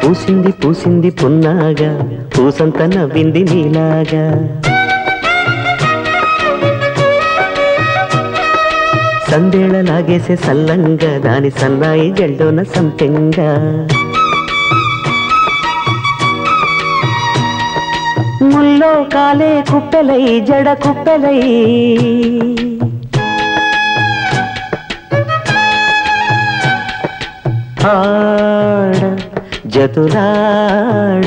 పూసింది పూసింది పున్నాగా పూసంత నవ్వింది నీలాగా సందేళ లాగేసే సల్లంగా దాని సన్నాయి జల్లోన సంపెంగా ముల్లో కాలే కుప్పెలై జడ కుప్పెలై ఆడ జతులాడ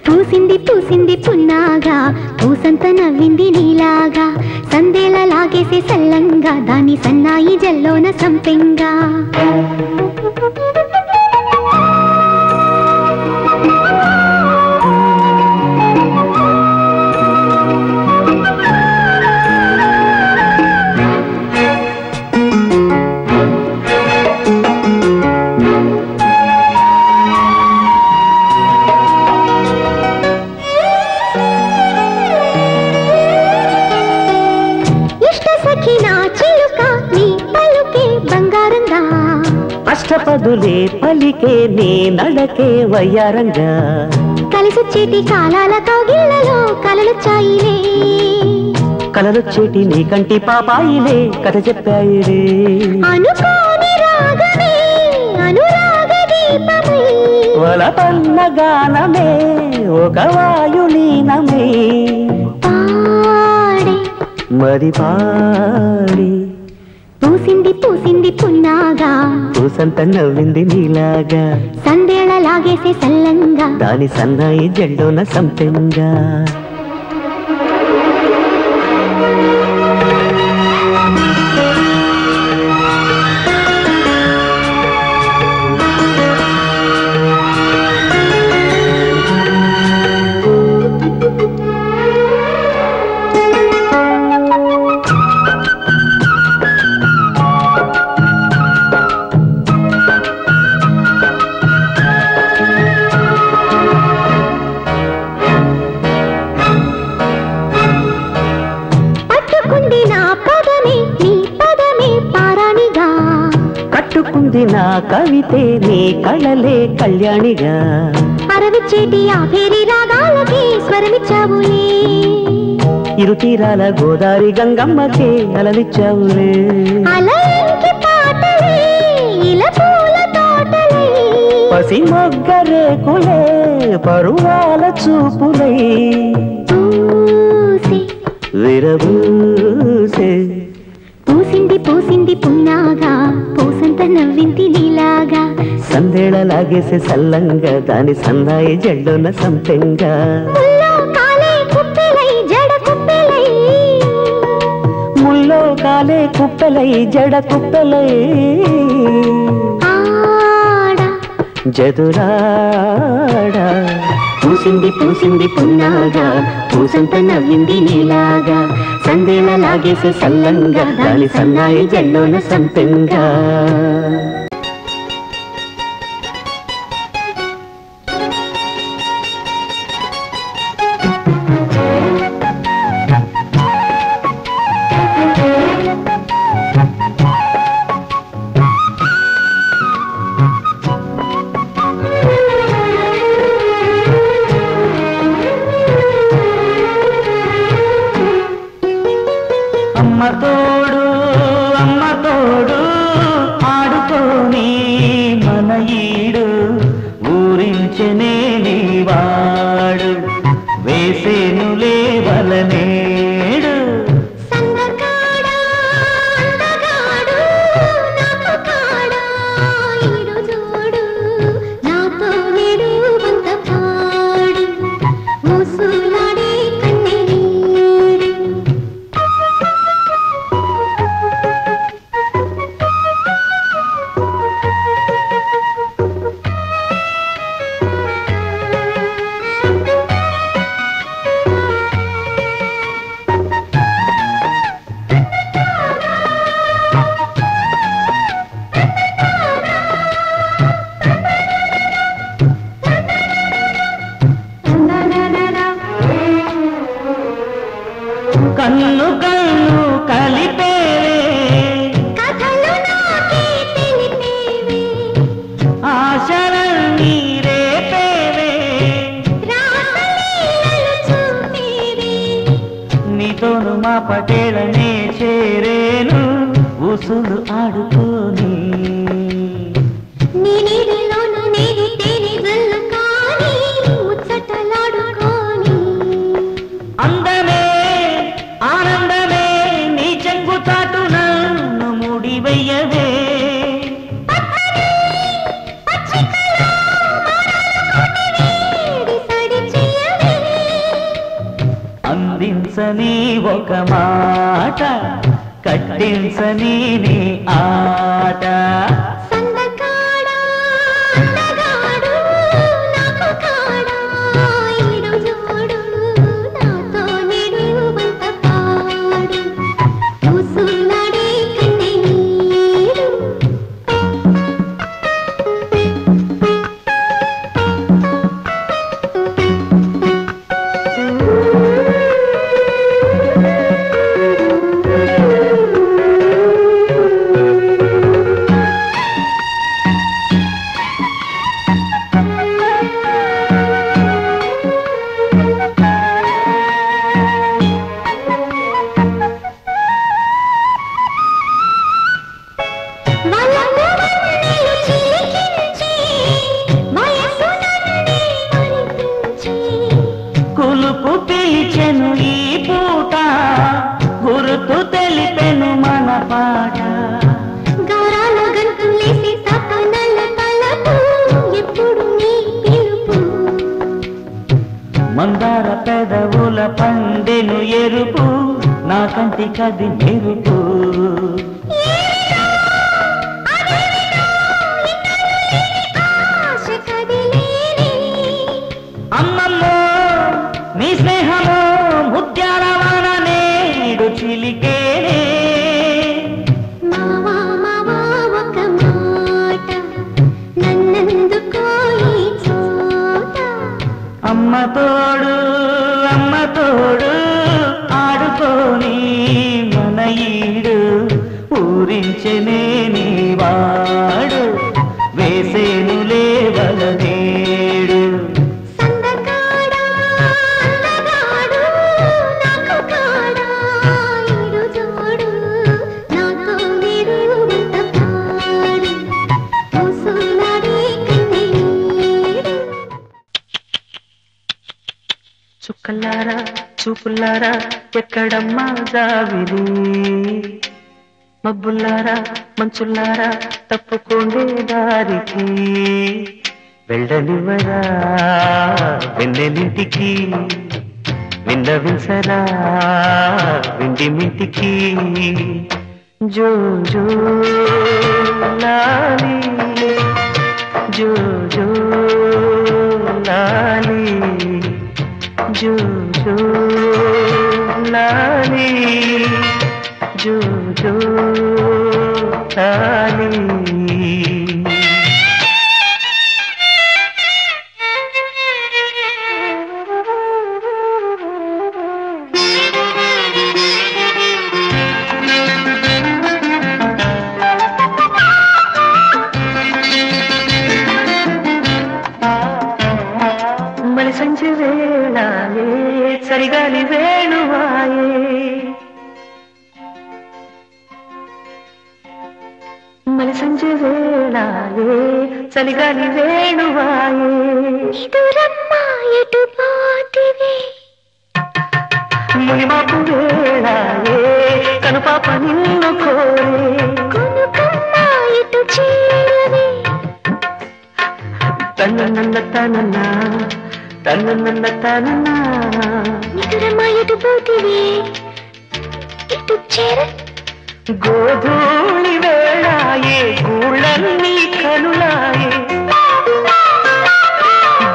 పూసింది పూసింది పున్నాగా పూసంత నవ్వింది నీలాగా సందేళ లాగేసే సల్లంగా దాని సన్నాయి జల్లోన సంపెంగా అష్టపదులే పలికే నీ నడకే వయ్యారంగా కలిసొచ్చేటి కాలాల కౌగిళ్లలో కలలొచ్చాయిలే కలలొచ్చేటి నీ కంటి పాపాయిలే కథ చెప్పాయిలే అనుకోని రాగమే అనురాగ దీపమై వలపన్న గానమే ఒక వాయులీనమే పాడే మరి పాడి పూసింది పూసింది పున్నాగా పూసంత నవ్వింది నీలాగా సందేళ లాగేసే సల్లంగా దాని సన్నాయి జల్లోన సంపెంగా కట్టుకుంది నా కవితే నీ కళలే కళ్యాణిగా అరవిచ్చేటి ఆ పేరి రాగాలకి స్వరమిచ్చావులే ఇరుతీరాల గోదారి గంగమ్మకే అలలిచ్చావులే అలయంకి పాటలే ఇలా పూల తోటలే పసి మొగ్గ రేకులే పరువాల చూపులై పూసి విరబూసే పూసింది పూసింది పున్నాగా పూసంత నవ్వింది నీలాగా సందేళ లాగేసే సల్లంగా దాని సన్నాయి జల్లోన సంపెంగా ముల్లో కాలే కుప్పెలై జడ కుప్పెలై ముల్లో కాలే కుప్పెలై జడ కుప్పెలై ఆడ జదురాడ పూసింది పూసింది పున్నాగా పూసంత నవ్వింది నీలాగా సందేళ లాగేసే సల్లంగా దాని సన్నాయి జల్లోన సంపెంగా అమ్మ తోడు ఆడుకోని మన ఈడు ఊరించనే నీవాడు వేసేను లేవలనేడు పటేళనే చేరేను ఉసులు ఆడుకోని నీనిలోను నీది తేని జల్లు కాని ముచ్చటలాడుకోని అందమే ఆనందమే నీ చెంగు చాటున ముడివయ్యవే అందించని ఒక మాట కట్టించని నీ ఆట కులుపు పిలిచెను ఈ పూట గురుతు తెలిపెను మన పాట గౌరాల గంతులేసి తపనల తలపు ఎప్పుడు నీ పిలుపు మందార పెదవుల పండెను ఎరుపు నా కంటి కది మెరుపు అమ్మమ్మో నీ స్నేహమో ముత్యాలవాన నేడు చిలికేనే మావా మావా ఒక మాట నన్నెందుకో ఈ చోట అమ్మ తోడు ఆడుకోని మన ఈడు ఊరించెనే నీ వాడు వేసేను లేవల నేడు సందకాడా అందగాడు నాకు కాడా ఈడు జోడు నాతో నిరువంత పాడు ముసులాడే కన్నీడు చుక్కలారా చూపులారా ఎక్కడమ్మా జావిరి మబ్బుల్లారా మంచుల్లారా తప్పుకోండే దారికి వెళ్ళనివరా వెన్నెలింటికి విన్నవించరా విండి మింటికి జో జో లాలి జో జో లాలి జో జో లాలి జో జో లాలి మలి సంజೆ వేళాయే సరిగాలి వేణువాయే మలి సంజೆ వేళాయే చలిగాలి వేణువాయే ఇదురమ్మ ఎటు పోతివే మునిమాపు వేళాయే కనుపాప నిన్ను కోరే కొనుకమ్మ ఎటు చేరవే తనన్న తనన్న తనన్న తనన్న ఇదురమ్మ ఎటు పోతివే ఎటు చేర గోధూళి వేళాయే గూళ్ళన్నీ కనులాయే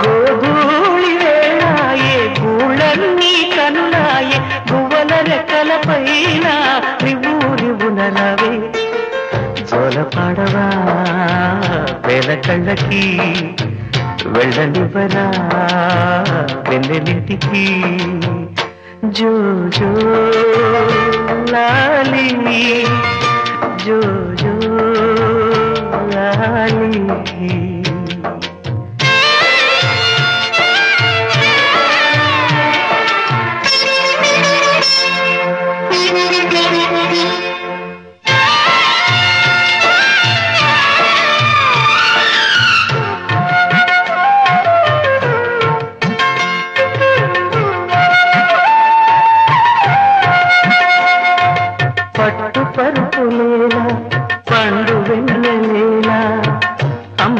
గోధూళి వేళాయే గూళ్ళన్నీ కనులాయే గువ్వల రెక్కల పైన రివునవే జోల పాడవా వేల కళ్ళకి వెళ్ళనివ్వరా వెన్నెలింటికి జో జో లాలి జో జో లాలి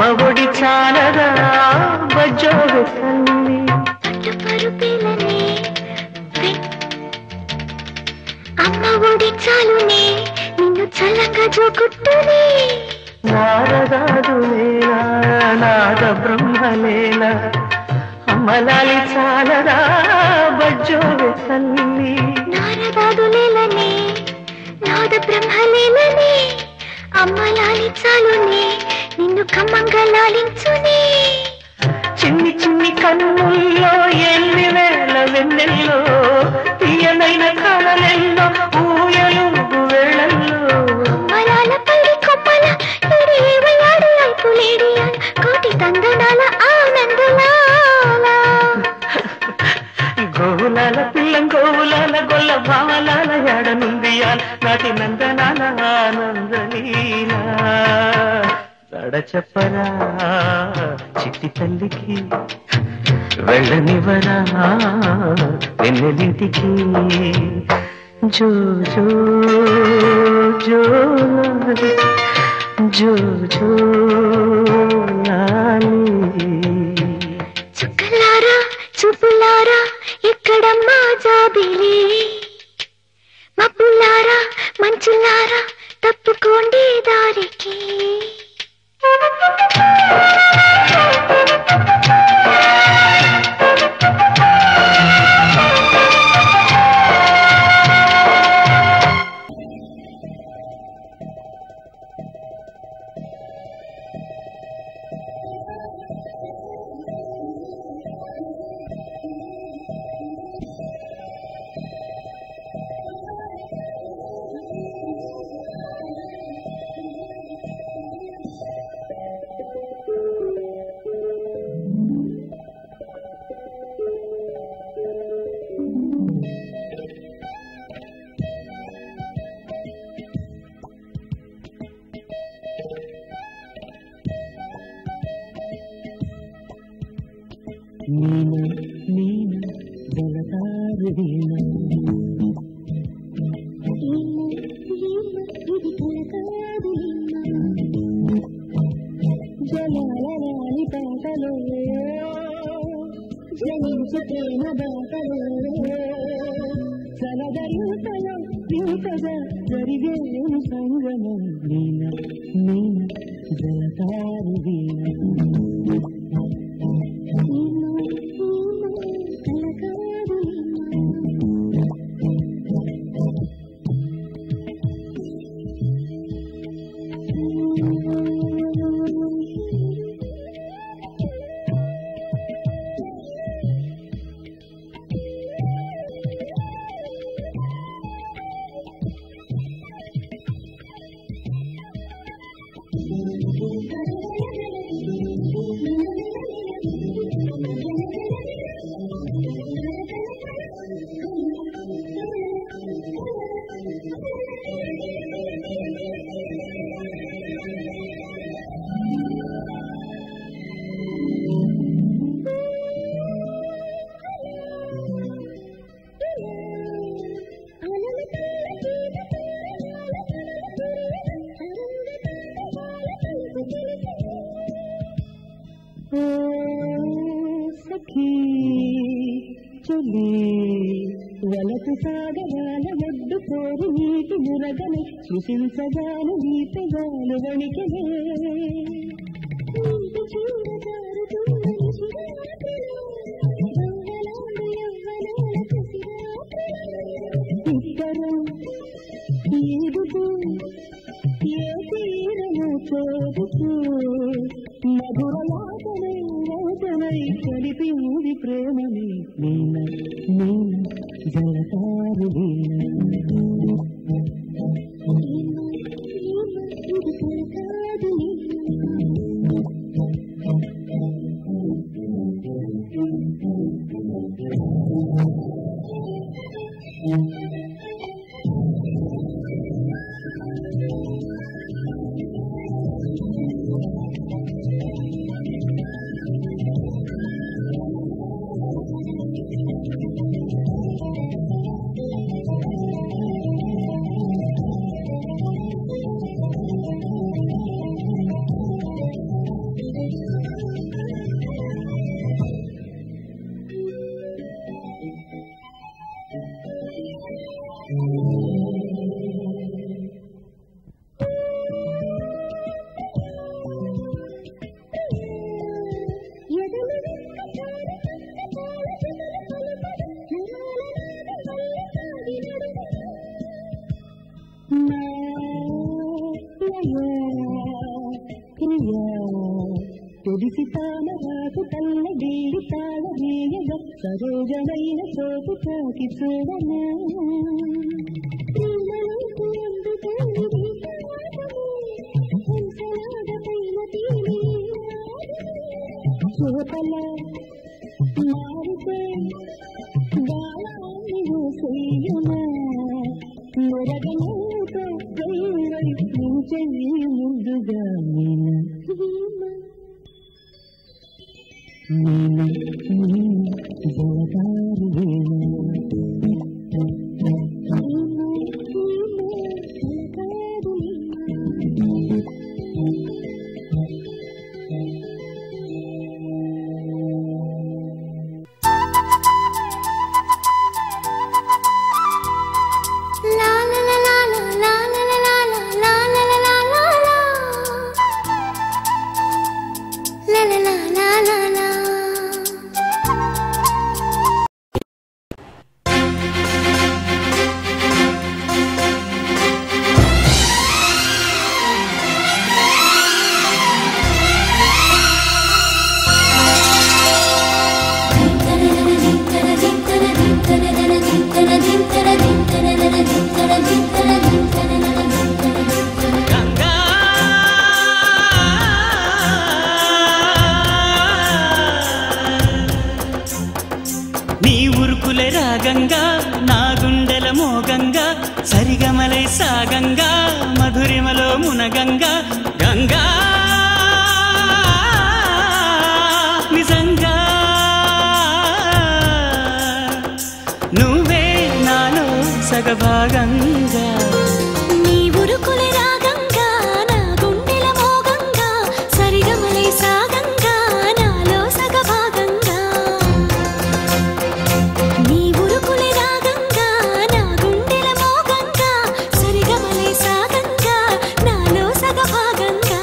ఒడి చాలదా బజ్జోవె తల్లి అమ్మ ఒడి చాలునే నిన్ను చల్లగా జోకుట్టునే నారదాదు లేలా నాద బ్రహ్మలేలా అమ్మలాలి చాలదా బజ్జోవె తల్లి నారదాదు లేలనే నాద బ్రహ్మలేలనే అమ్మలాలి చాలునే నిన్ను కమ్మంగా లాలించునే చిన్ని చిన్ని కన్నుల్లో ఎన్ని వేల వెన్నెల్లో తీయనైన కలలెల్లో ఊయలు వేళల్లో అమ్మలాల పల్లి కొమ్మల ఇడేవయాడి ఐపులేడియాల్ కోటి తందనాల ఆనందలాల గోవులాల పిల్లం గోవులాల గొల్ల భావలాల ఎడనుందియాల నాటి నందనాల ఆనందలీలా తడ చెప్పరా చిట్టి తల్లికి వెళ్ళనివరా వెన్నెలింటికి జో జో జో జో జో చుక్కలారా చూపులారా ఎక్కడమ్మా జాబిలి మబ్బులారా మంచులారా తప్పుకోండి దారికి నీనా నీనా జలతారు వీణ జలాలని పాటలో జనించు ప్రేమ బాటలో సలదరింతలో ఇంతగా జరిగేను సంగమం నీనా నీనా జలతారు వీణ వలపు సాగరాల ఒడ్డు కోరి నీటి మురగని సృశించగాను గీతగాలు వణికనే ఇద్దరం ఈదుతూ ఏ తీరము చూడుతూ మధురలాటనై రోదనై కలిపింది ప్రేమని నీన నీన జలతారు వీణ తెలిసి తామరాకు తల్ల వీడి తాళ వీయగ సరోజమైన చోటు తాకి చూడనా చూపల మారితే గాయాన్ని మూసేయమా మురగలతో చెయ్యి ముందుగా రాగంగా నా గుండెల మోగంగా సరిగమలై సాగంగా మధురిమలో మునగంగా గంగా నిజంగా నువ్వే నాలో సగభాగంగా నీ ఉరుకులే రాగంగా నా గుండెల మోగంగా సరిగమలై సాగంగా నాలో సగభాగంగా నీ ఉరుకులే రాగంగా నా గుండెల మోగంగా సరిగమలై సాగంగా నాలో సగభాగంగా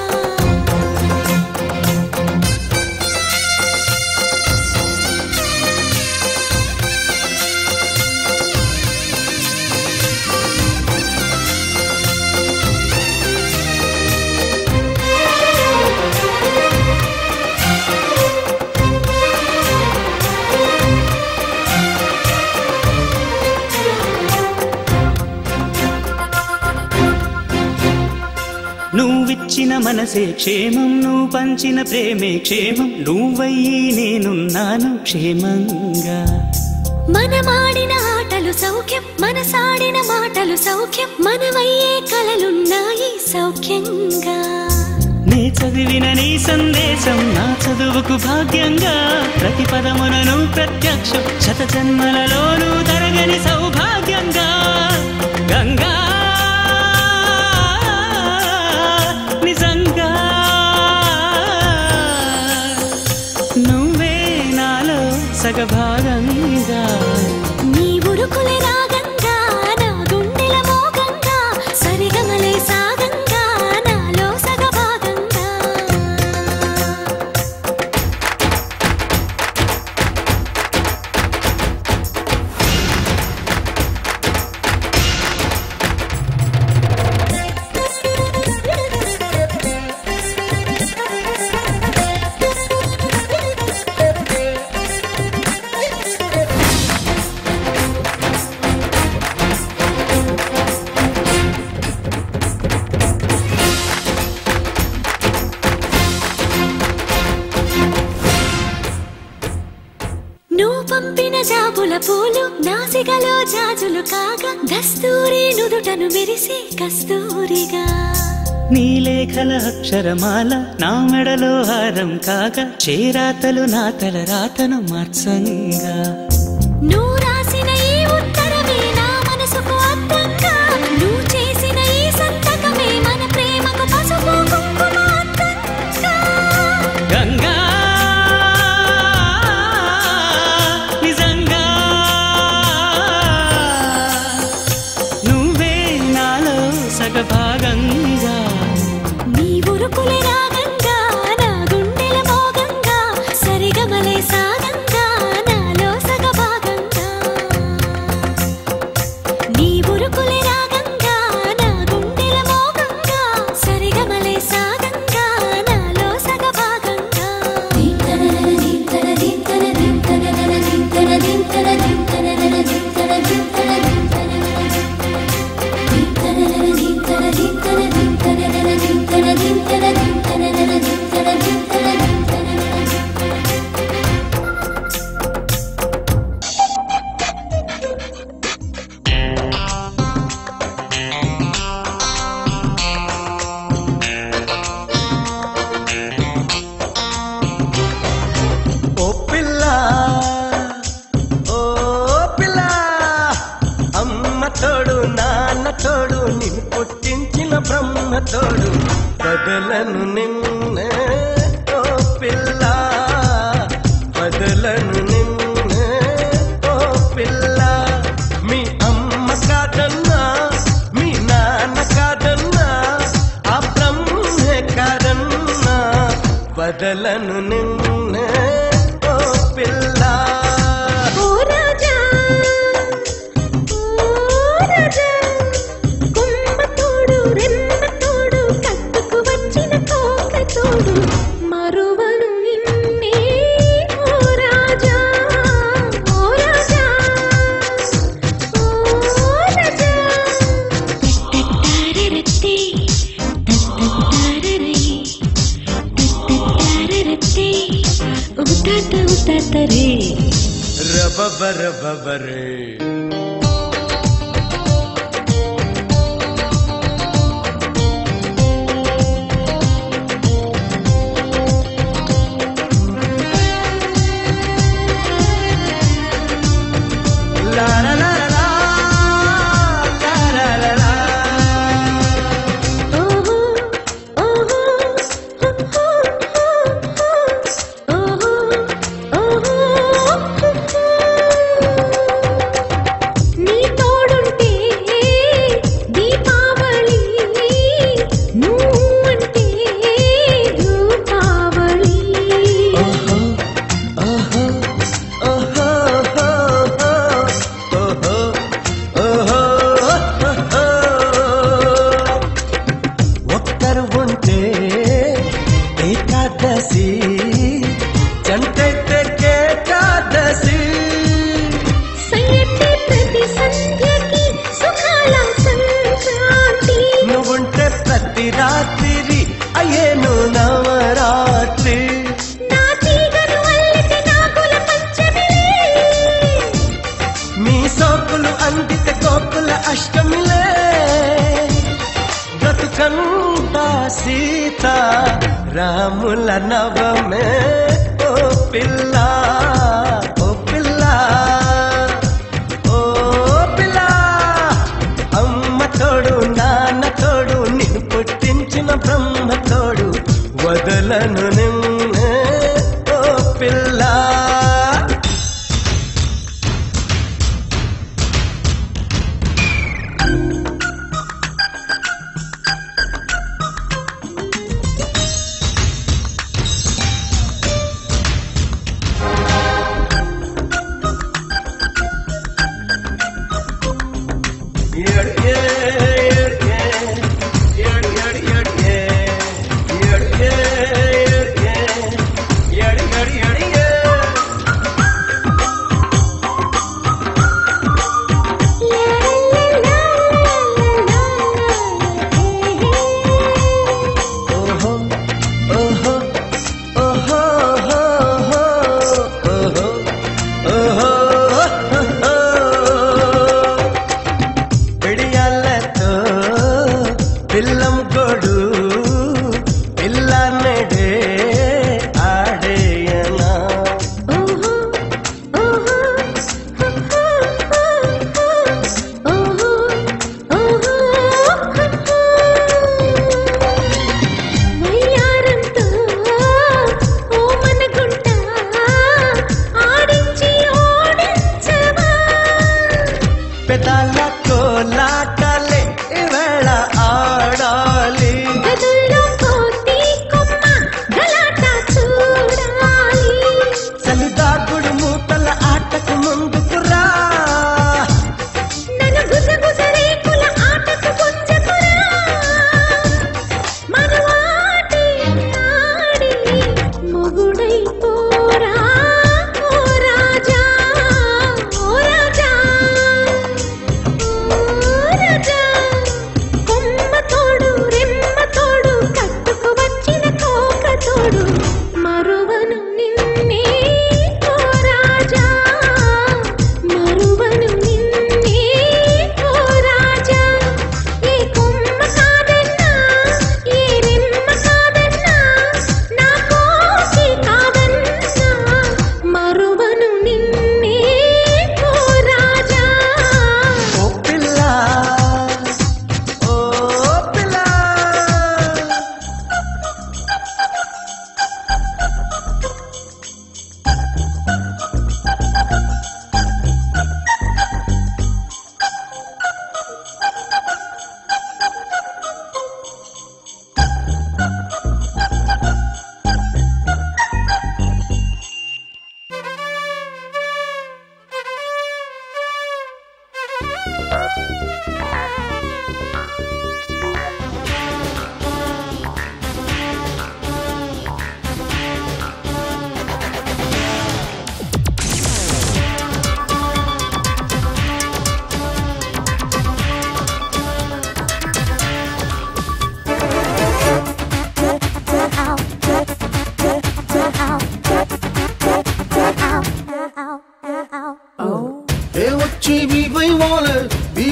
నువ్విచ్చిన మనసే క్షేమం నువ్వు పంచిన ప్రేమే క్షేమం నువ్వయ్యి నేనున్నాను క్షేమంగా మనమాడిన ఆటలు సౌఖ్యం మనసాడిన మాటలు సౌఖ్యం మనమయ్యే కలలున్నాయి సౌఖ్యంగా నే చదివిన నీ సందేశం నా చదువుకు భాగ్యంగా ప్రతి పదమునను ప్రత్యక్షం శత జన్మలలోనూ తరగని సౌభాగ్యంగా గంగా నిజంగా నువ్వే నాలో సగభాగంగా నీ ఉరుకులే రాగంగా నా గుండెల మోగంగా సరిగమలై సాగంగా నాలో సగభాగంగా నువ్వు పంపిన జాబుల పూలు నాసికలో జాజులు కాగా దస్తూరి నుదుటను మెరిసే కస్తూరిగా నీ లేఖల అక్షరమాల నా మెడలో హారం కాగా చేరాతలు నా తల రాతను మార్చంగా నువ్వు రాసిన ఈ ఉత్తరమే నా మనసుకు అర్థంగా నువ్వు చేసిన ఈ సంతకమే మన ప్రేమకు పసుపు కుంకుమ అర్థంగా గంగా నిజంగా నువ్వే నాలో సగభాగంగా నీ ఉరుకులే రాగంగా నా గుండెల మోగంగా సరిగమలై సాగంగా నాలో సగభాగంగా తోడు బదలను నిన్నే ఓ పిల్ల బదలను నిన్నే ఓ పిల్ల మీ అమ్మ కాదన్నా మీ నాన్న కాదన్నా ఆ బ్రహ్మే కాదన్నా బదలను నిన్నే ఓ పిల్ల రబబరే నువ్వుంటే ప్రతి రాత్రి అయ్యేను నవరాత్రి మీ సోకులు అందితే కోకుల అష్టమిలే బ్రతుకంతా సీత రాముల నవమే ఓ పిల్ల ఓ పిల్ల ఓ పిల్ల అమ్మ తోడు నాన్న తోడు నిన్ను పుట్టించిన బ్రహ్మ తోడు వదలను నిన్నే ఓ పిల్ల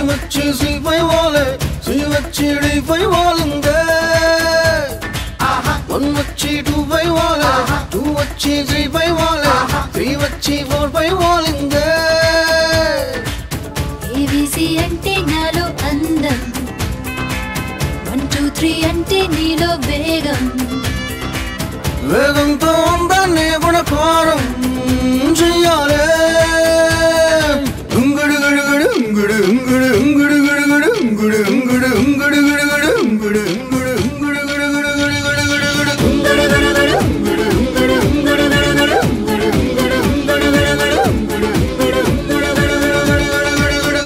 వచ్చి శ్రీపై వాలే శ్రీ వచ్చి డీపై వాలిందే 1 వచ్చి 2 పై వాలే 2 వచ్చి 3 పై వాలే 3 వచ్చి 4 పై వాలిందే ABC అంటే నాలో అందం 1 2 3 అంటే నీలో వేగం వేగంతో అందాన్ని గుణకారం చెయ్యాలే ఉంగుడు గుడు గుడు ఉంగుడు ఉంగుడు ఉంగుడు గుడు గుడు ఉంగుడు ఉంగుడు ఉంగుడు గుడు గుడు ఉంగుడు ఉంగుడు ఉంగుడు గుడు గుడు గుడు గుడు గుడు గుడు ఉంగుడు గుడు గుడు ఉంగుడు ఉంగుడు ఉంగుడు గుడు గుడు ఉంగుడు ఉంగుడు ఉంగుడు గుడు గుడు ఉంగుడు ఉంగుడు ఉంగుడు గుడు గుడు గుడు గుడు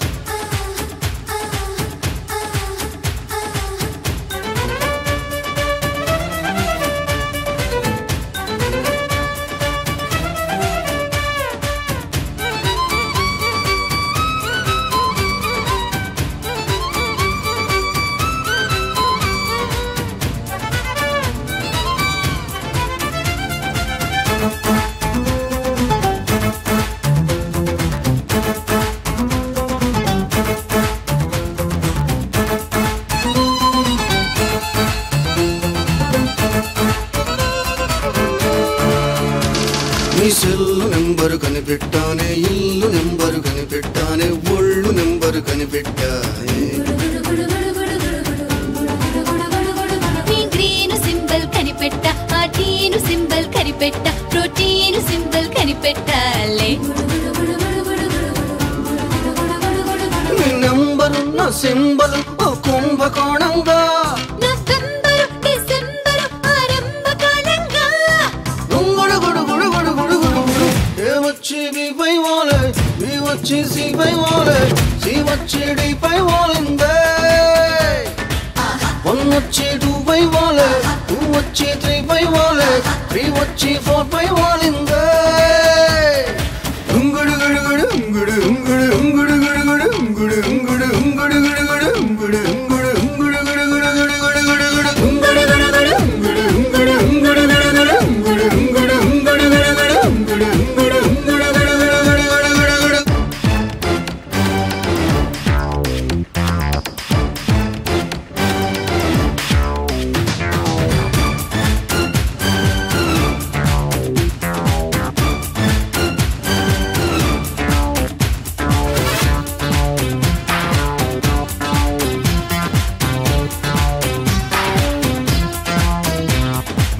నీ సెల్లు నెంబరు కనిపెట్టానే ఇల్లు నెంబరు కనిపెట్టానే ఒళ్ళు నెంబరు కనిపెట్టానే నీ గ్రీన్ సింబల్ కనిపెట్ట ఆ టీను సింబల్ కనిపెట్ట ప్రోటీన్ సింబల్ కనిపెట్టాలే నీ నెంబరు నా సింబలు ఓ కుంభకోణంగా నవంబరు డిసెంబరు ఆరంభకాలంగా ఉంగుడు గుడు గుడు గుడు గుడు గుడు గుడు ఏ వచ్చి బి పై వాలే బి వచ్చి సి పై వాలే సి వచ్చి డి పై వాలిందే 1 వచ్చి 2 పై వాలే 2 వచ్చి 3 పై వాలే 3 వచ్చి 4 పై వాలిందే ఉంగుడు గుడు గుడు ఉంగుడు ఉంగుడు ఉంగుడు గుడు గుడు ఉంగుడు ఉంగుడు ఉంగుడు గుడు గుడు ఉంగుడు ఉంగుడు ఉంగుడు గుడు గుడు గుడు గుడు గుడు గుడు ఉంగుడు గుడు గుడు ఉంగుడు ఉంగుడు ఉంగుడు గుడు గుడు ఉంగుడు ఉంగుడు ఉంగుడు గుడు గుడు ఉంగుడు ఉంగుడు ఉంగుడు గుడు గుడు గుడు గుడు గుడు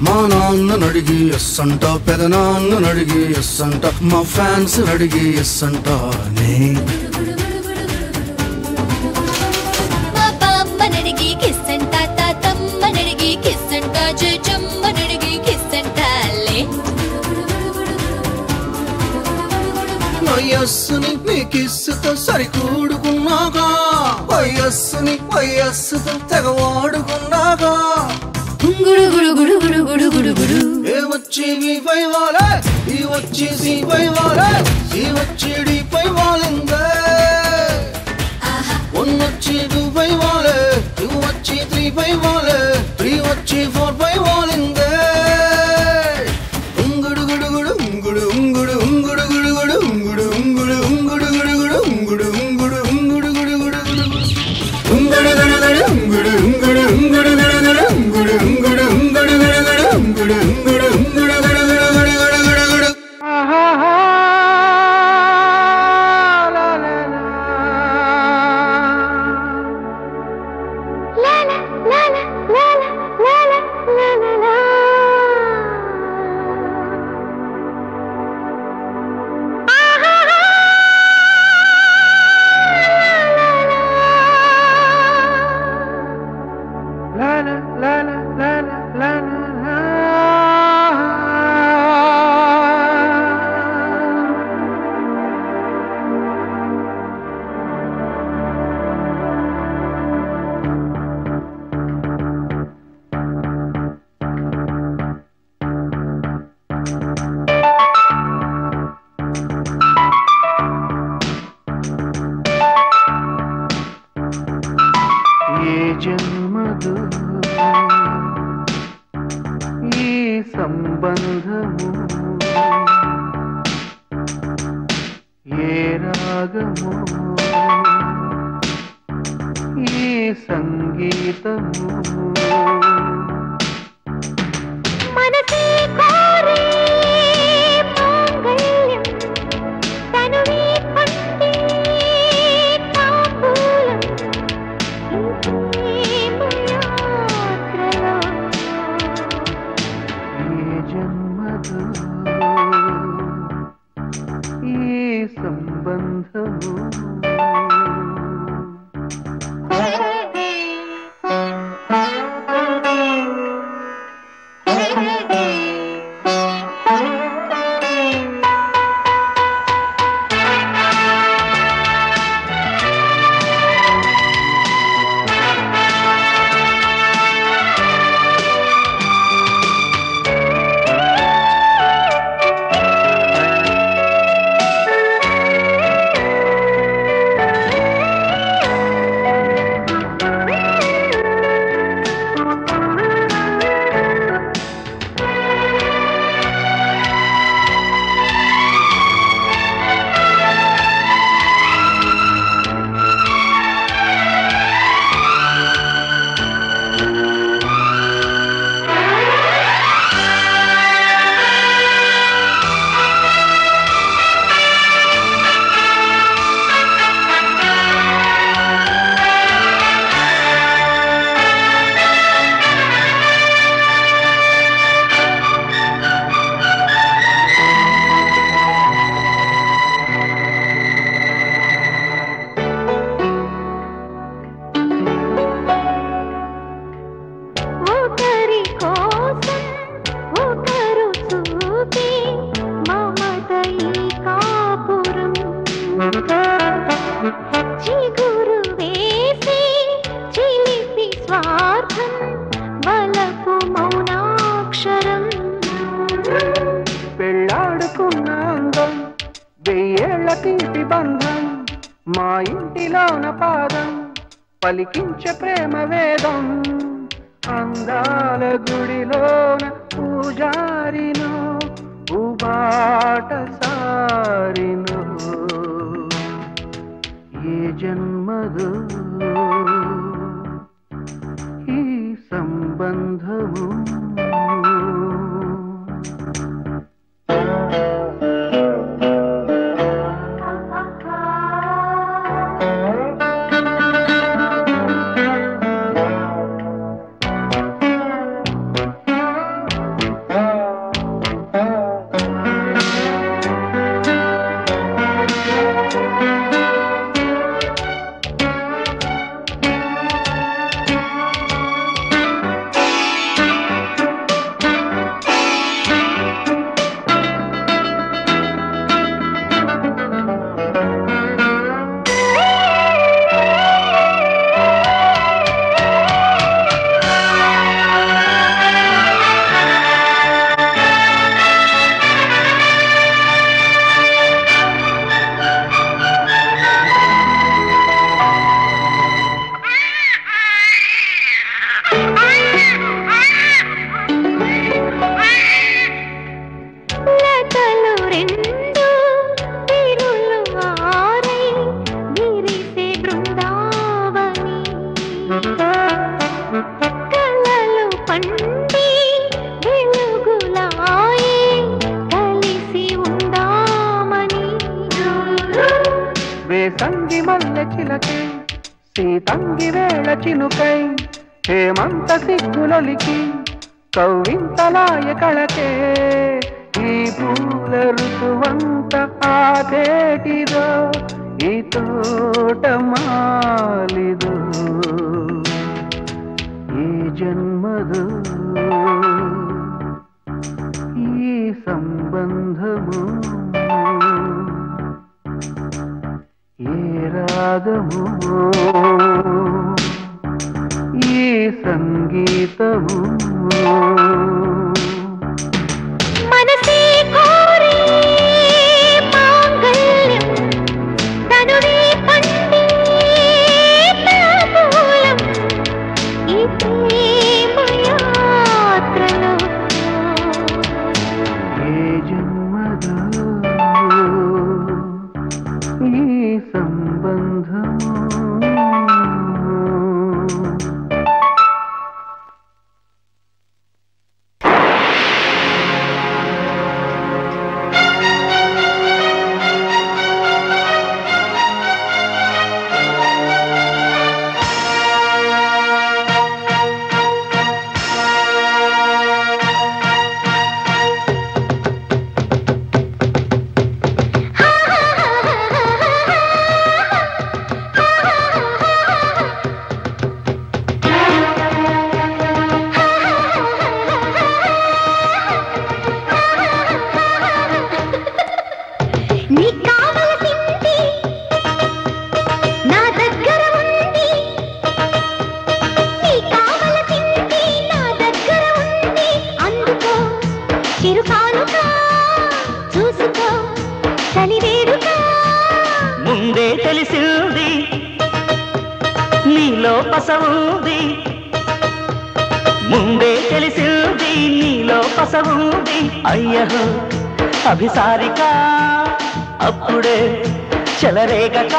మా నాన్నను అడిగి ఎస్ అంట పెదనాన్నను అడిగి ఎస్ అంట మా ఫ్యాన్స్ అడిగి ఎస్ అంటానే మా బామ్మనడిగి కిస్ అంట తాతమ్మనడిగి కిస్ అంట జేజమ్మనడిగి కిస్ అంటాలే నా యస్సుని నీ కిస్సుతో సరికూడుకున్నాగా వయస్సుని వయస్సుతో తెగ వాడుకున్నాగా గుడు గుడు గుడు గుడు గుడు గుడు గుడు ఏ వచ్చి మీ పై వాలే ఈ వచ్చి సి పై వాలే సి వచ్చి డి పై వాలిందే 1 వచ్చి 2 పై వాలే 2 వచ్చి 3 పై వాలే 3 వచ్చి 4 పై వాలిందే ఉంగుడు గుడు గుడు ఉంగుడు ఉంగుడు ఉంగుడు గుడు గుడు ఉంగుడు ఉంగుడు ఉంగుడు గుడు గుడు ఉంగుడు ఉంగుడు ఉంగుడు గుడు గుడు గుడు ఉంగుడు గుడు గుడు ఉంగుడు ఉంగుడు ఉంగుడు గుడు గుడు ఉంగుడు ఉంగుడు ఉంగుడు గుడు గుడు ఉంగుడు ఉంగుడు ఉంగుడు గుడు గుడు గుడు గుడు గుడు గుడు జన్మదు ఈ సంబంధము ఏ రాగము సంగీతము మనసే కోరే మాంగళ్యం తనువే పండే తాంబూలం ఈ ప్రేమయాత్రలో ఏ జన్మదో ఈ సంబంధము చిగురు వేసి చిలిపి స్వార్థం వలపు మౌనాక్షరం పెళ్ళాడుకున్న అందం వెయ్యేళ్ల తీపి బంధం మా ఇంటిలోన పాదం పలికించే ప్రేమ వేదం అందాల గుడిలోన పూజారిను ఉబాట సారిను ఏ జన్మదో ఈ సంబంధము వేసంగి మల్లె చిలకే సీతంగి వేళ చినుకై హేమంత సిగ్గులొలికి కవ్వింతలాయ కళకే ఈ పూల ఋతువంత ఆదేటిదో ఈ తోట మాలిదో ఈ జన్మదో ఈ సంబంధము ఏ రాగము ఈ సంగీతము మనసే కోరే మాంగళ్యం తనువే పండే తాంబూలం ఈ ప్రేమయాత్రలో ఏ జన్మదో ఈ సంబంధము చలివేడుగా ముందే తెలిసింది నీలో పసవుంది ముందే తెలిసింది నీలో పసవుంది అయ్యహో అభిసారిక అప్పుడే చెలరేగక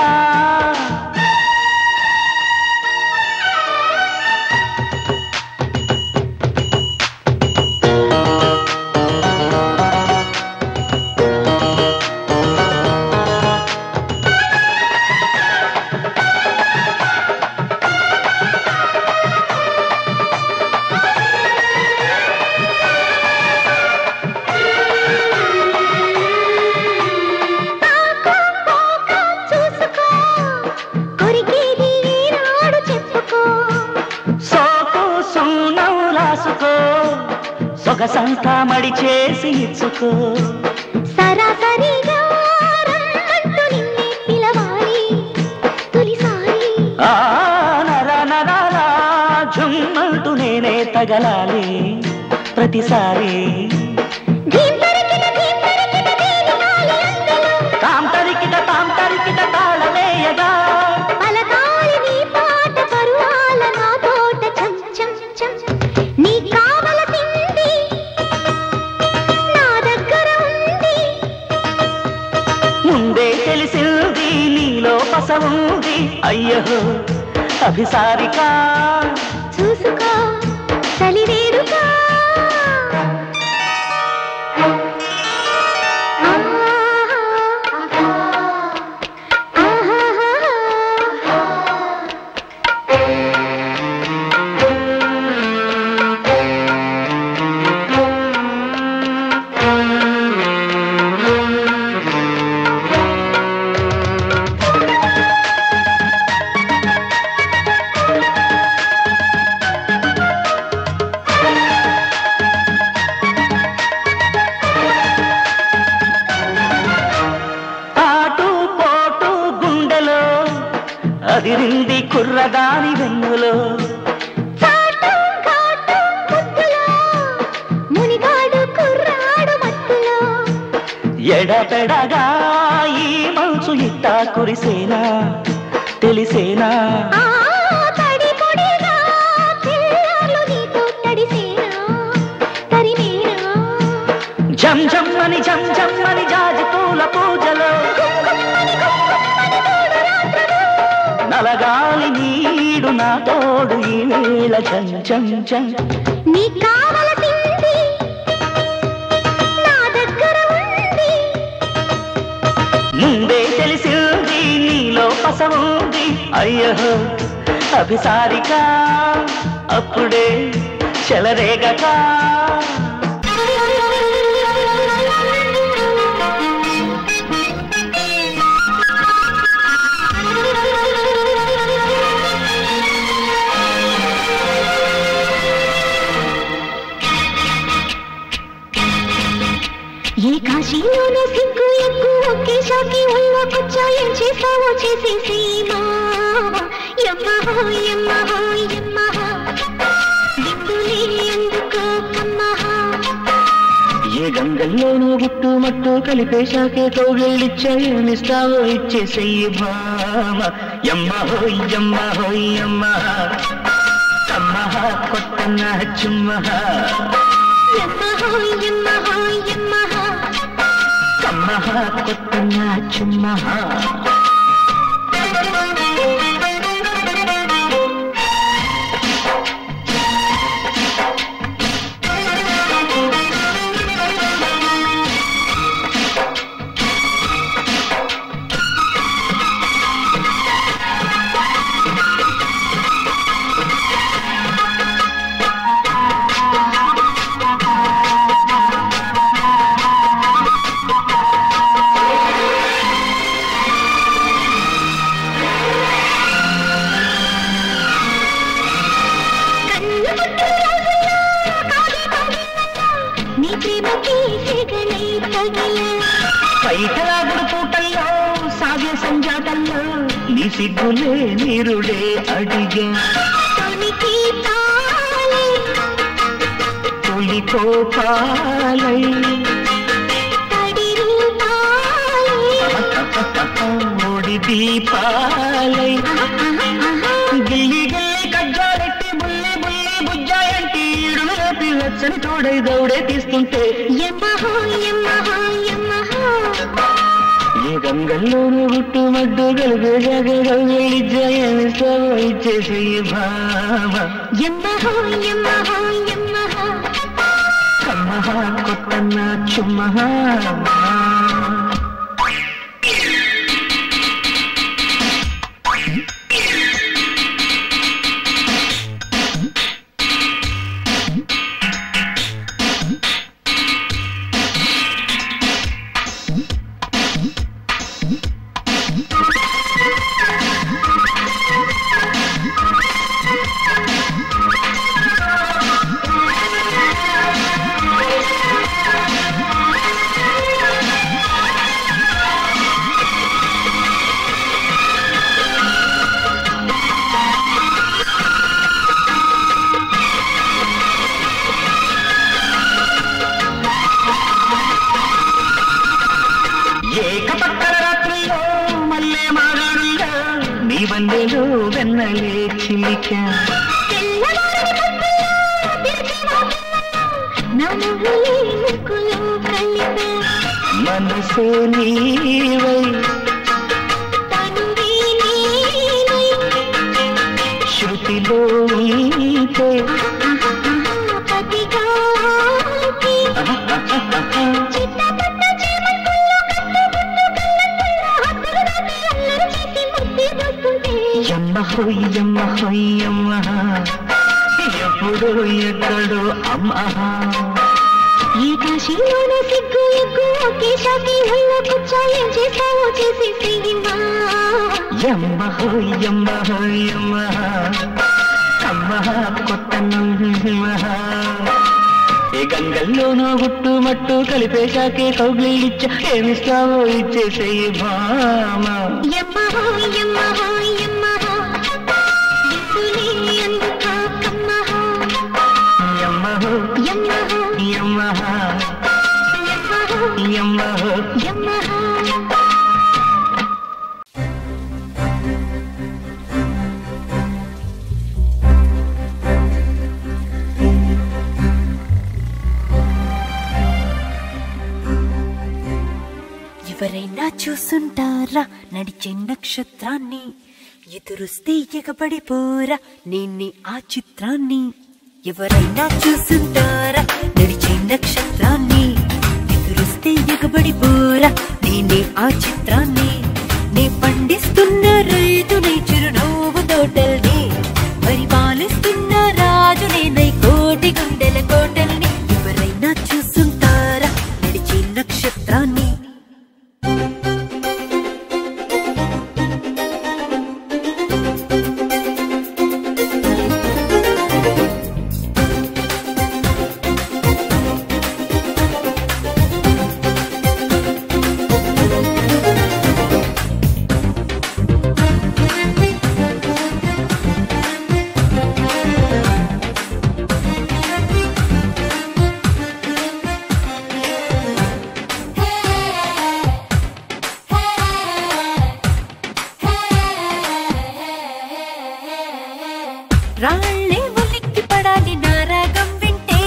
సొగసంతా మడి చేసి ఇచ్చుకో సరాసరిగా రమ్మంటూ నిన్నే పిలవాలి తొలిసారి నరా నరాలా జుమ్మంటూ నేనే తగలాలి ప్రతిసారి తాం తరికిట తాళమేయగా పలకాలి నీ పాట పరువాల నా తోట చం చం చం నీ కావలసింది నా దగ్గర ఉంది ముందే తెలిసింది నీలో పసవుంది అయ్యో అభిసారిక చూసుకో చలివేడుగా అదిరింది కుర్రదాని వెన్నులో మునిగాడు కుర్రాడు మత్తులో ఎడపెడగా ఈ మనసు ఇట్టా కురిసేనా తెలిసేనా తడి పొడిగా పిల్లలు నీతో తడిసేనా తరిమేనా జం జమ్మని జాజి పూల పూజలో నలగాలి నీడు నా తోడు ఈ వేళ చం చం చం నీ కావలసింది నా దగ్గర ఉంది ముందే తెలిసింది నీలో పసవుంది అయ్యో అభిసారిక అప్పుడే చెలరేగక ఏ కాశీలోనూ సిగ్గు ఎగ్గు ఒకే షాకి ఒళ్ళోకొచ్చా ఏం చేసావో చేసేసి యమ్మహో యమ్మహో యమ్మహో దిక్కులే ఎందుకో కమ్మహో ఏ గంగల్లోనూ గుట్టు మట్టు కలిపేశాకే కౌగిళ్ళిచ్చా ఏమిస్తావో ఇచ్చేసెయ్యి భామ యమ్మహో యమ్మహో యమ్మహ కమ్మహ కొట్టన్న చుమ్మహ యమ్మహో యమ్మహో యమ్మహో కమ్మహ కొట్టన్న చుమ్మహ పైకలాగుడు పూటల్లో సాగే సంజాటల్లో నీ సిగ్గులే నీరుడే అడిగే తొలి కోపాలై దీపాలై గిల్లి గిల్లి కజ్జాలెట్టి బుల్లి బుల్లి బుజ్జాయంటి ఈడును రేపి వెచ్చని తోడై దౌడే తీస్తుంటే ఈ గంగల్లోనూ గుట్టుమడ్డు కలిపే జాగగా వెళ్ళిచ్చాయనిస్తావో ఇచ్చేసి భామ కమ్మహా కొత్తన్న చుమ్మహా వన్నెలు వెన్నలే చిలిక మనసే నీవై శృతిలో నీతే యమ్మ హొయ్యమ్మ ఎప్పుడు ఎక్కడో అమ్మ ఈ కాశీలోనే సిగ్గు ఎగ్గు ఒకే షాకి హల్లో కూర్చోయం చేసావో చేసి సినిమా యమ్మ హొయ్యమ్మ అమ్మ కొత్తమ్మ ఏ గంగల్లోనూ గుట్టుమట్టు కలిపేశాకే కౌగిలిచ్చ ఏమిస్తావో ఇచ్చేసేయి భామ యమ్మ యమ్మ యమ్మ ఎవరైనా చూసుంటారా నడిచే నక్షత్రాన్ని ఎదురుస్తే ఎగబడిపోరా నేనే ఆ చిత్రాన్ని ఎవరైనా చూసుంటారా నడిచే నక్షత్రాన్ని ఎదురుస్తే ఎగబడిపోరా నేనే ఆ చిత్రాన్ని నే పండిస్తున్న రైతునై చిరునవ్వు తోటల్ని పరిపాలిస్తున్న రాజునే నై కోటి గుండెల కోటల్ని ఎవరైనా చూసుంటారా నడిచే నక్షత్రాన్ని రాళ్ళే ఉలిక్కి పడాలి నా రాగం వింటే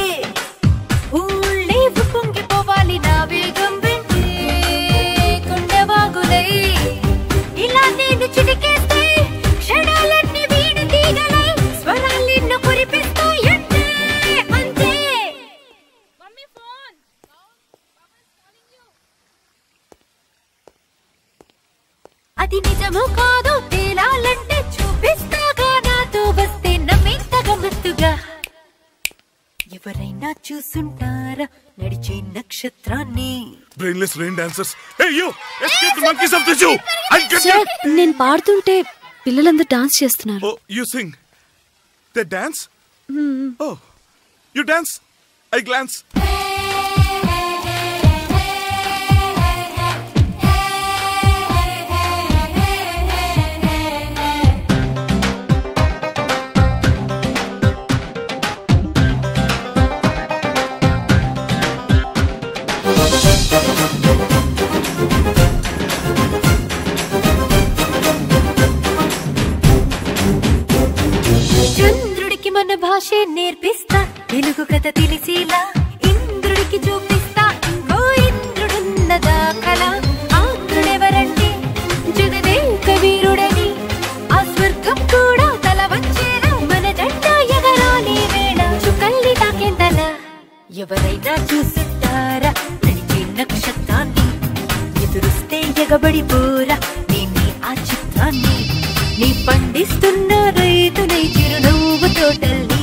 ఊళ్ళే పొంగిపోవాలి నా వేగం వింటే కొండవాగులై ఇలా నేను చిటికేస్తే క్షణాలన్నీ వీణ తీగలై స్వరాలెన్నో కురిపిస్తాయంటే అంతే అది నిజమో కాదో తేలాలంటే చూపిస్తాగా నాతో వస్తే నమ్మేంతగా మత్తుగా ఎవరైనా చూసుంటారా నడిచే నక్షత్రాన్ని Brainless rain dancers. Hey you! Escape the monkeys of the zoo! I'll get you! నేను పాడుతుంటే పిల్లలందరూ డాన్స్ చేస్తున్నారు. Oh, you sing. They dance? Oh, you dance? I glance. భాషే నేర్పిస్తా తెలుగు కథ తెలిసేలా ఇంద్రుడికి చూపిస్తా ఇంకో ఇంద్రుడున్నదా కళ ఆంధ్రుడెవరండి జగదేక వీరుడని ఆ స్వర్గం కూడా తల వచ్చేలా మన జెండా ఎగరాలి వేళ చుక్కల్ని తాకేందల ఎవరైనా చూసుంటారా నడిచే నక్షత్రాన్ని ఎదురుస్తే ఎగబడిపోరా నేనే ఆ చిత్రాన్ని నీ పండిస్తున్న రైతునై చిరునవ్వు తోటల్ని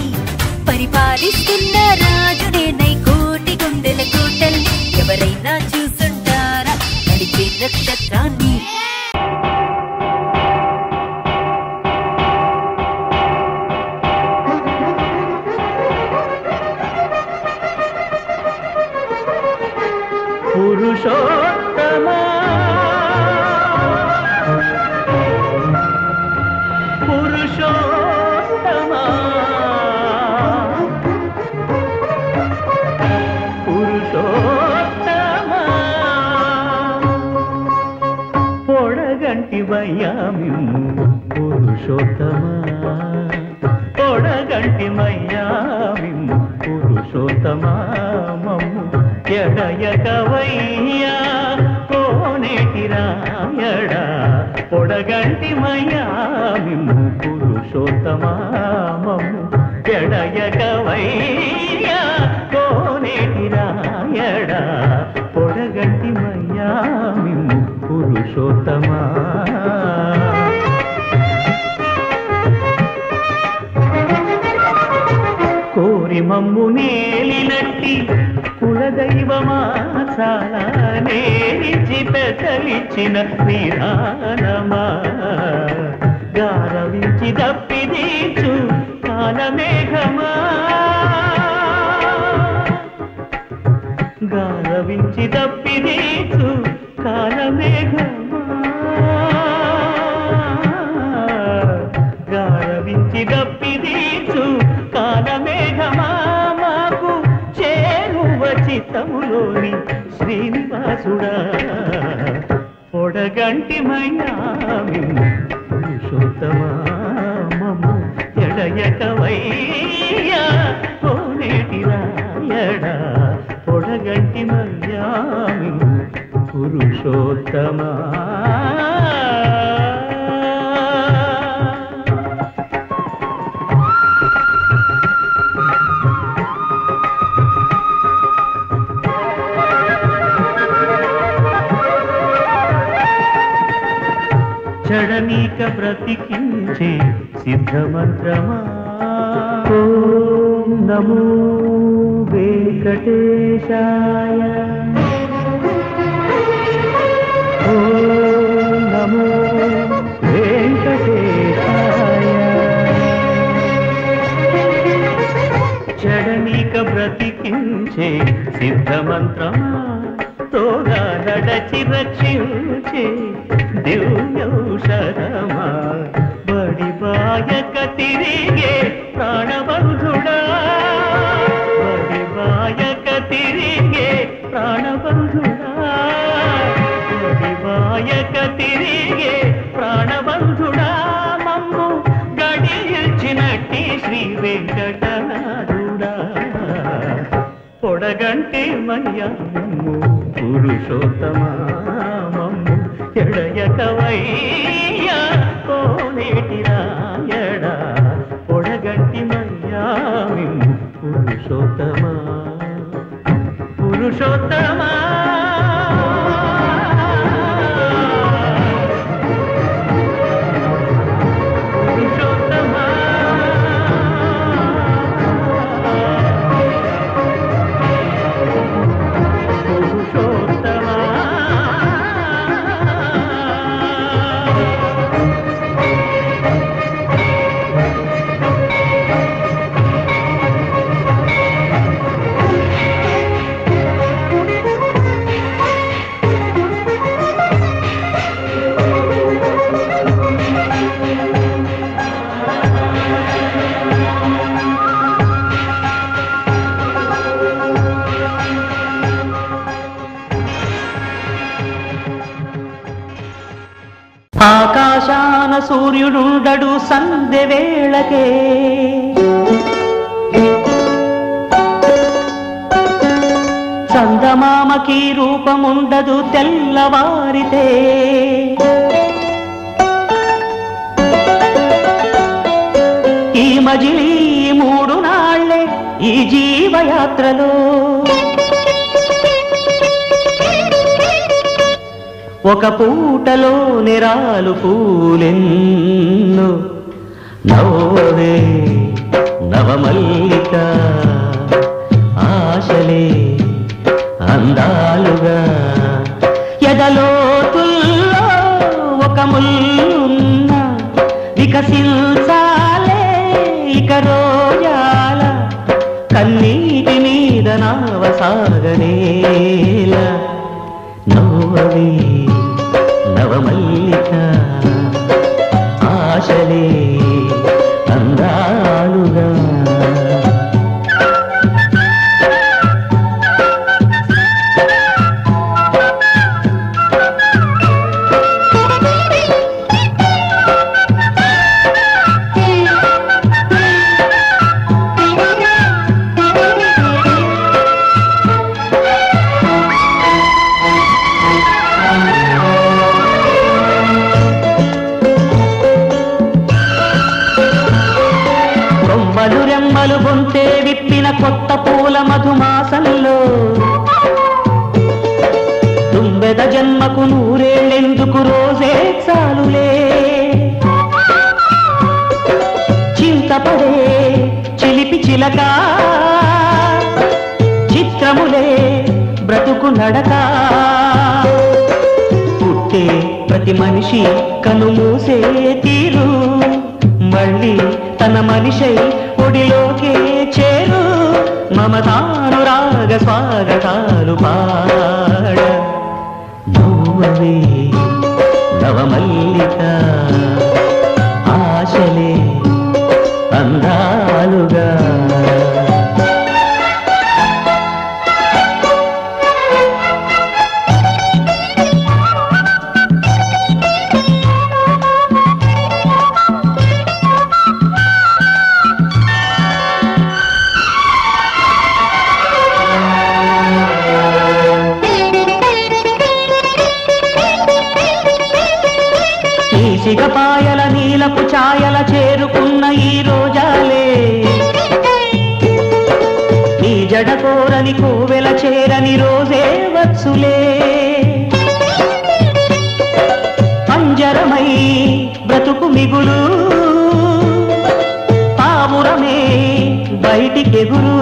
పరిపాలిస్తున్న రాజునే నై కోటి గుండెల కోటల్ని ఎవరైనా చూసుంటారా నడిచే నక్షత్రాన్ని పురుషోత్తమా పురుషోత్తమా పురుషోత్తమా పొడగంటి వయ్యామిమ్ము పురుషోత్తమా పొడగంటి మయ్యామిమ్ము పురుషోత్తమా మమ్ము ఎడయకవయ్యా కోనేటి రాయడా పొడగంటి మయ్యామిమ్ము పురుషోత్తమా మమ్ము ఎడయకవయ్యా కోనేటి రాయడా పొడగంటి మయ్యామిమ్ము పురుషోత్తమా కోరి మమ్ము నేలినట్టి కులదైవమా చాలా నేరిచి పెదలిచ్చిన నిదానమా గారవించి దప్పిదీచు కాలమేఘమా గారవించి దప్పిదీచు కాలమేఘమా గారవించి దప్పిదీచు కాలమేఘమా మాకు చేరువ చిత్తములోని శ్రీనివాసుడా పొడగంటి మయ్యామిమ్ము పురుషోత్తమా మమ్ము ఎడయకవయ్యా కోనేటి రాయడా పొడగంటి మయ్యామిమ్ము పురుషోత్తమా చడనీక బ్రతికించే సిద్ధమంత్రమా ఓం నమో వెంకటేశాయ ఓం నమో వెంకటేశాయ చడనీక బ్రతికించే సిద్ధమంత్రమా తోగా నడచి రక్షించే దివ్యౌషధమా బడిబాయక తిరిగే ప్రాణబంధుడా బడిబాయక తిరిగే ప్రాణబంధుడా బడిబాయక తిరిగే ప్రాణబంధుడా మమ్ము గడియచ్చినట్టి శ్రీ వెంకటనాథుడా పొడగంటి మయ్యామిమ్ము పురుషోత్తమా మమ్ము ఎడయకవయ్యా కోనేటి రాయడా పొడగంటి మయ్యామిమ్ము పురుషోత్తమా పురుషోత్తమా ఆకాశాన సూర్యుడుండడు సంధ్య వేళకే చందమామకి రూపముండదు తెల్లవారితే, ఈ మజిలీ 3 నాళ్లే ఈ జీవయాత్రలో. ఒక పూటలో నిరాలు పూలెన్ను నవ్వవే నవమల్లిక, ఆశలే అందాలుగా. ఎదలోతుల్లో ఒక ముల్లున్న వికసించాలే ఇక రోజాల, కన్నీటి మీద నావసాగనేల. నవ్వవే నవమల్లిక, ఆశలే అందాలుగా. రెమ్మలు గొంతే విప్పిన కొత్త పూల మధుమాసంలో, తుంబెద జన్మకు 100 ఏళ్ళెందుకు రోజే చాలులే. చింతపడే చిలిపి చిలక, చిత్రములే బ్రతుకు నడక. పుట్టే ప్రతి మనిషి కనుమూసే తీరు, మళ్ళీ తన మనిషై ఒడిలోకే చేరు. మమతానురాగ స్వాగతాలు పాడ. నవ్వవే నవమల్లిక, ఆశలే అందాలుగా. సిగపాయల నీలపు ఛాయల చేరుకున్న ఈ రోజాలే, నీ జడ కోరని కోవెల చేరని రోజే వచ్చులే. పంజరమై బ్రతుకు మిగులు, పావురమే బయటికెగురు.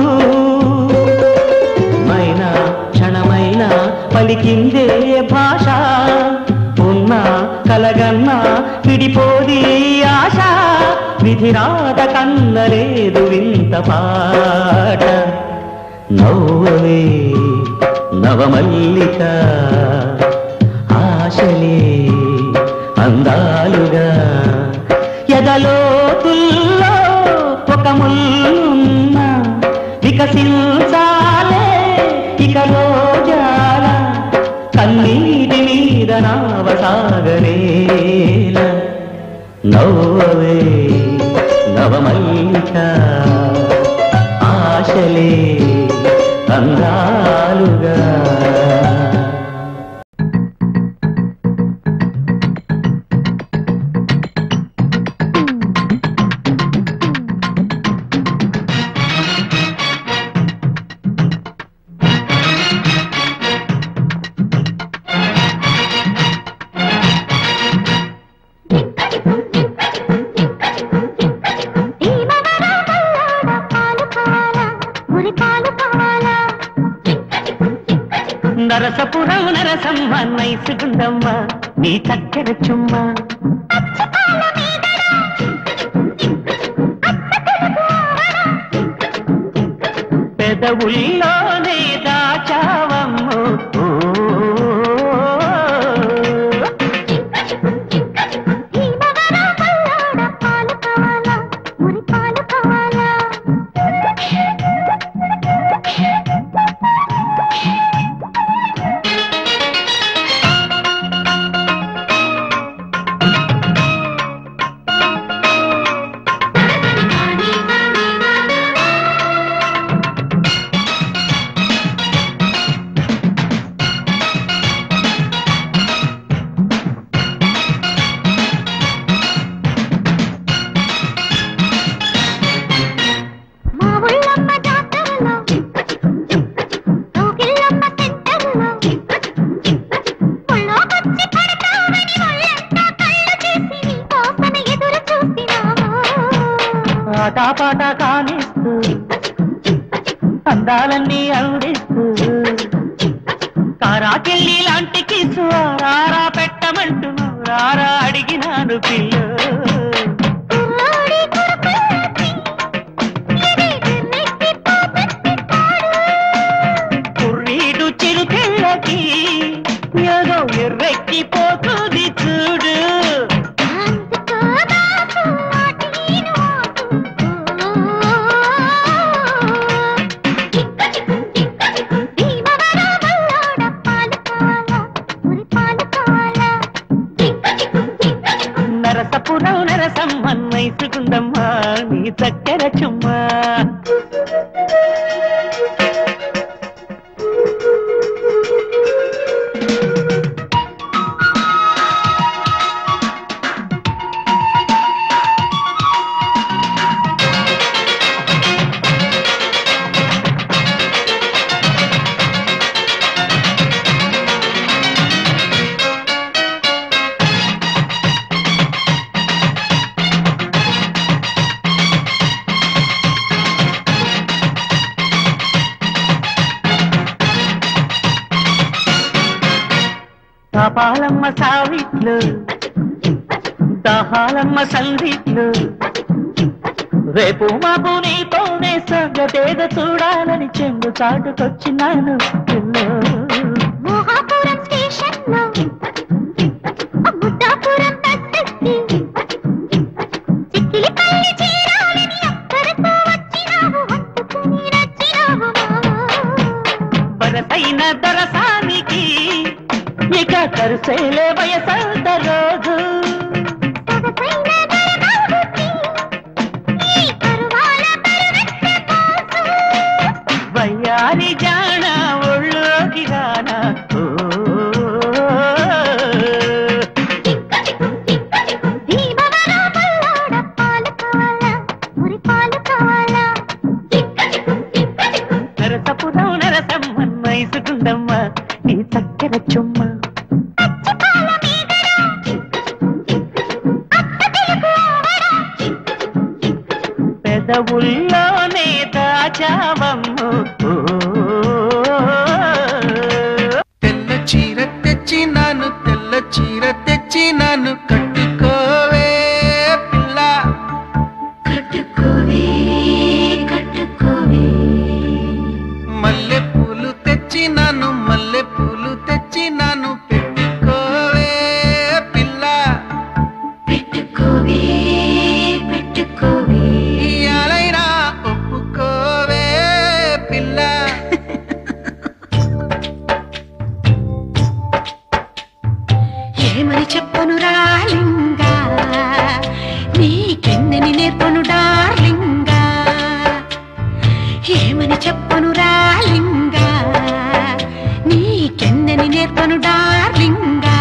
మైనా క్షణమైనా పలికిందే భాష, ఉన్న కలగన్నా విడిపోది ఆశ. విధిరాత కన్నలేదు వింత పాట. నవ్వవే నవమల్లిక, ఆశలే అందాలుగా. ఎదలోతుల్లో ఒక ముల్లున్న వికసించాలే ఇక రోజాల, కన్నీటి మీద నావసాగనేల. నవ్వవే నవమల్లిక, ఆశలే అందాలుగా. నరసపురం నరసమ్మ నైసుగుండమ్మ నీ చక్కెర చుమ్మ. పెదవుల్లోనే దాచావమ్మో పాట కానిస్తూ అందాలన్నీ అందిస్తూ కారాకెళ్ళి లాంటి కిసు రారా పెట్టమంటూ రారా అడిగినాను పిల్ల కుర్రీడు చిరుకెళ్ళకి ఏదో ఎర్రెక్కిపోతుంది చూడు నరసపురం నరసమ్మన్ మైసుకుందమ్మా నీ చక్కెర చుమ్మా పాలమ్మ సావిట్లు దహాలమ్మ సందిట్లు రేపు మాకు నీతోనే సంగతేద చూడాలని చెంగు చాటుకొచ్చినాను మోహాపురం స్టేషన్లో ముద్దాపురం బస్సెక్కి చిక్కిలిపల్లి చేరాలని అక్కడతో వచ్చినావు హత్తుకుని నచ్చినావు బరసైన దరసానికి ఇక కరుసేలే వయసంత రోజు వయ్యారి జాణ ఒళ్ళోకి రానా నరసపురం నరసమ్మన్ మైసుకుందమ్మా నీ చక్కెర చుమ్మ పెదవుల్లోనే దాచావమ్ము తెల్ల చీర తెచ్చినాను తెల్ల చీర తెచ్చినాను కట్టుకోవే పిల్ల కట్టుకోవే కట్టుకోవే మల్లె పూలు తెచ్చినాను మల్లె పూలు తెచ్చినాను పెట్టుకోవే పిల్ల పెట్టుకోవే పెట్టుకోవే ఇయాలైనా ఒప్పుకోవే పిల్ల ఏమని చెప్పను రాలింగా నీకెన్నని నేర్పను డార్లింగా ఏమని చెప్పను రాలింగా నీకెన్నని నేర్పను డార్లింగా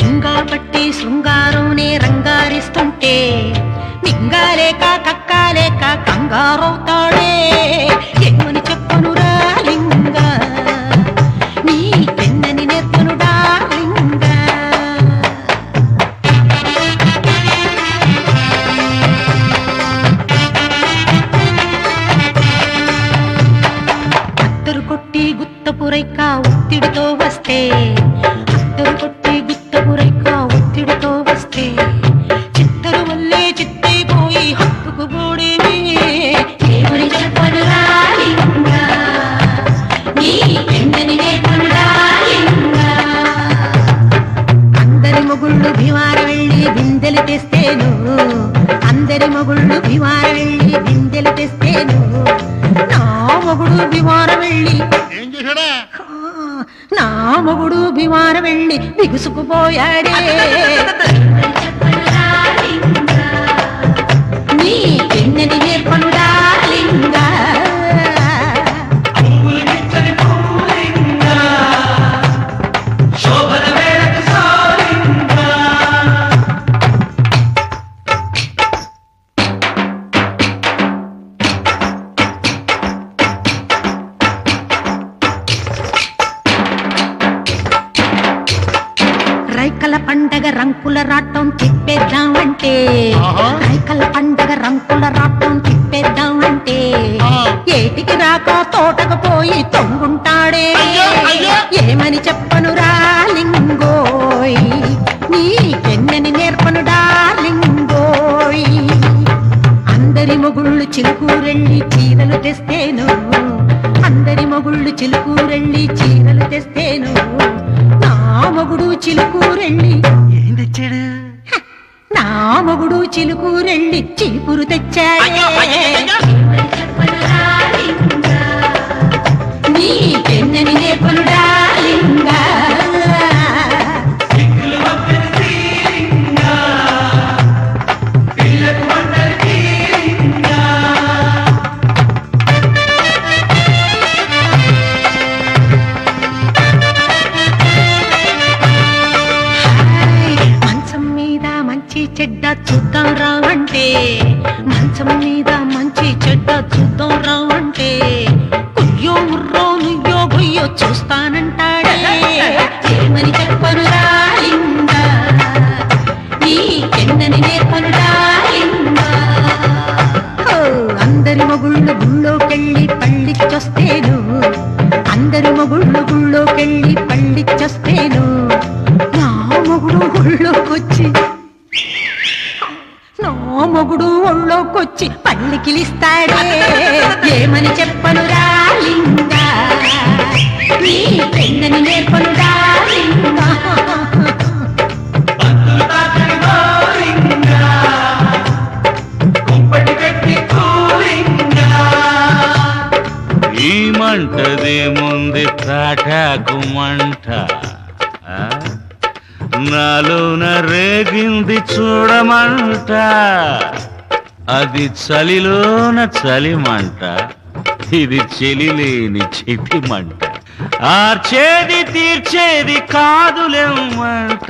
ఉంగా పట్టి శృంగారంనే రంగారిస్తుంటే మింగాలేక కక్కాలేక కంగారవుతాడే ఏమని చెప్పను రాలింగా నీకెన్నని నేర్పను డార్లింగా అత్తరు కొట్టి గుత్తపురైక ఒత్తిడితో వస్తే అత్తరు కొట్టి గుత్తపురైక ఒత్తిడితో వస్తే చిత్తరు వల్లే చిత్తైపోయి హత్తుకు గోడేవి ఏమని చెప్పను రాలింగా నీకెన్నని నేర్పను డార్లింగా అందరి మొగుళ్ళు భివార వెళ్ళి బిందెలు తెస్తేను అందరి మొగుళ్ళు భివార వెళ్ళి బిందెలు తెస్తేను నా మొగుడు భివార వెళ్ళి ఏం చేశాడా నా మొగుడు భివార వెళ్ళి బిగుసుకుపోయాడే నీకెన్నని నేర్పను డార్లింగా రైకల పండగ రంకుల రాటం తిప్పేద్దామంటే రైకల పండగ రంకుల రాటం తిప్పేద్దామంటే ఏటికి రాక తోటకు పోయి తొంగుంటాడే ఏమని చెప్పను రాలింగోయ్ నీ పెన్నని నేర్పను డార్లింగోయ్ అందరి మొగుళ్ళు చిలుకూరెళ్ళి చీరలు తెస్తేను అందరి మొగుళ్ళు చిలుకూరెళ్ళి చీరలు తెస్తేను నా మొగుడు చిలుకూరెళ్ళి ఏం తెచ్చాడు నా మొగుడు చిలుకూరెళ్ళి చీపురు తెచ్చాడు నీ పెన్నని నేర్పను డార్లింగా చెడ్డ చూద్దాం రావంటే మంచం మీద మంచి చెడ్డ చూద్దాం రావంటే కుయ్యో ముర్రో నుయ్యో గొయ్యో చూస్తానంటాడే ఏమని చెప్పను రాలింగా నీ కెన్నని నేర్పను రాలింగా అందరి మొగుళ్ళు గుళ్ళోకెళ్ళి పళ్ళిచ్చొస్తేను అందరి మొగుళ్ళు గుళ్ళోకెళ్ళి పళ్ళిచ్చొస్తేను నా మొగుడు గుళ్ళోకొచ్చి నా మొగుడు ఒళ్ళోకొచ్చి పళ్ళికిలిస్తాడే ఏమని చెప్పను రాలింగా నీ పెన్నని నేర్పను రాలింగా ఈ మంటదేముంది తాటాకు మంట నాలోన రేగింది చూడమంట అది చలిలోన చలిమంట ఇది చెలిలేని చితిమంట ఆర్చేది తీర్చేది కాదులేమంట